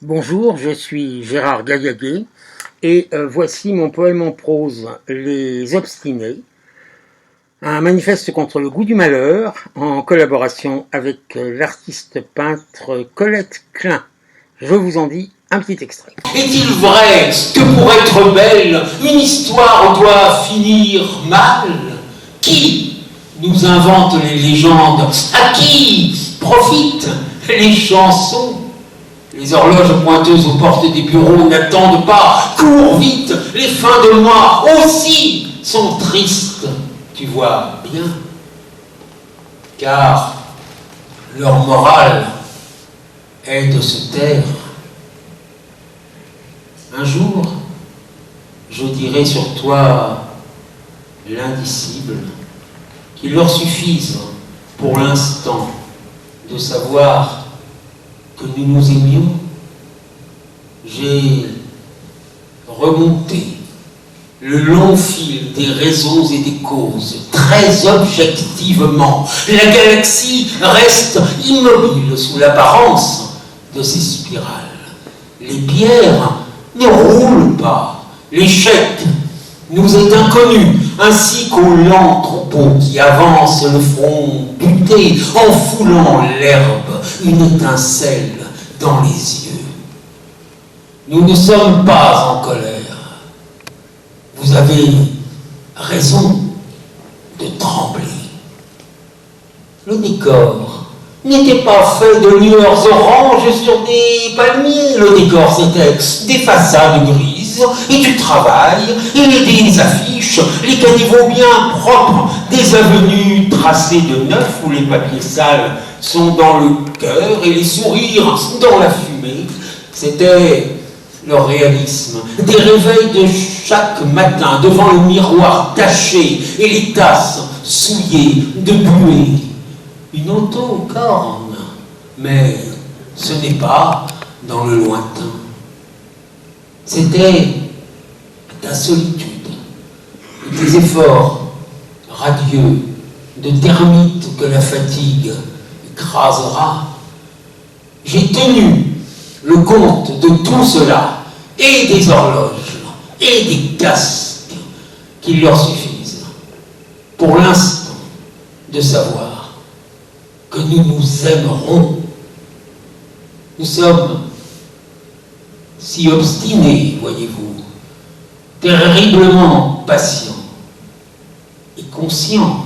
Bonjour, je suis Gérard Gaillaguet et voici mon poème en prose Les Obstinés, un manifeste contre le goût du malheur en collaboration avec l'artiste peintre Colette Klein. Je vous en dis un petit extrait. Est-il vrai que pour être belle, une histoire doit finir mal? Qui nous invente les légendes? À qui profitent les chansons? Les horloges pointeuses aux portes des bureaux n'attendent pas. Cours vite, les fins de mois aussi sont tristes, tu vois bien. Car leur morale est de se taire. Un jour, je dirai sur toi l'indicible, qu'il leur suffise pour l'instant de savoir que nous nous aimions. J'ai remonté le long fil des raisons et des causes, très objectivement. La galaxie reste immobile sous l'apparence de ses spirales. Les pierres ne roulent pas. L'échec nous est inconnu, ainsi qu'au lent troupeau qui avance le front buté en foulant l'herbe, une étincelle dans les yeux. Nous ne sommes pas en colère. Vous avez raison de trembler. Le décor n'était pas fait de lueurs oranges sur des palmiers. Le décor, c'était des façades grises et du travail et des affiches, les caniveaux bien propres des avenues tracées de neuf où les papiers sales sont dans le cœur et les sourires dans la fumée. C'était le réalisme, des réveils de chaque matin devant le miroir taché et les tasses souillées de buée. Une auto-corne, mais ce n'est pas dans le lointain. C'était ta solitude, tes efforts radieux de termites que la fatigue écrasera. J'ai tenu le compte de tout cela, et des horloges, et des casques qui leur suffisent, pour l'instant, de savoir que nous nous aimerons. Nous sommes si obstinés, voyez-vous, terriblement patients et conscients.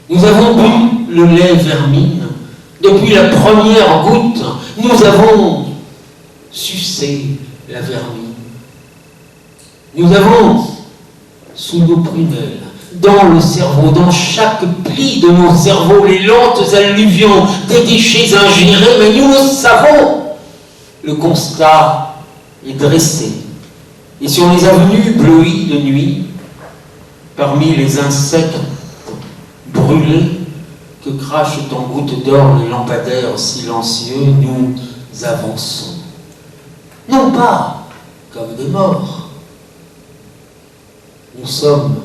Nous avons bu le lait vermine depuis la première goutte. Nous avons sucé la vermine. Nous avons, sous nos prunelles, dans le cerveau, dans chaque pli de nos cerveaux, les lentes alluvions des déchets ingérés, mais nous le savons. Le constat est dressé. Et sur les avenues bleuies de nuit, parmi les insectes brûlés que crachent en gouttes d'or les lampadaires silencieux, nous avançons. Non pas comme des morts. Nous sommes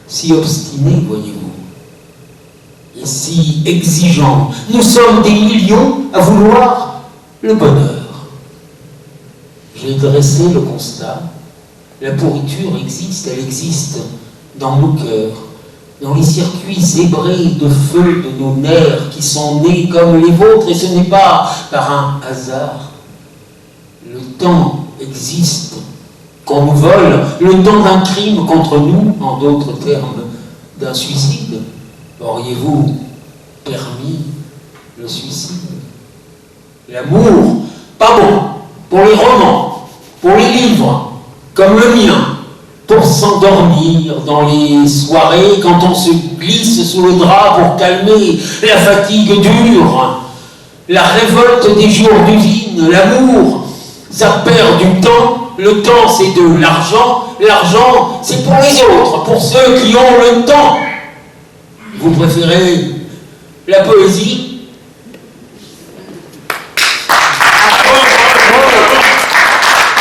si obstinés, voyez-vous, et si exigeants. Nous sommes des millions à vouloir le bonheur. J'ai dressé le constat. La pourriture existe, elle existe dans nos cœurs, dans les circuits zébrés de feu de nos nerfs qui sont nés comme les vôtres, et ce n'est pas par un hasard. Le temps existe, qu'on nous vole, le temps d'un crime contre nous, en d'autres termes, d'un suicide. Auriez-vous permis le suicide? L'amour, pas bon, pour les romans, pour les livres, comme le mien, pour s'endormir dans les soirées quand on se glisse sous le drap pour calmer la fatigue dure, la révolte des jours d'usine. L'amour, ça perd du temps. Le temps, c'est de l'argent. L'argent, c'est pour les autres, pour ceux qui ont le temps. Vous préférez la poésie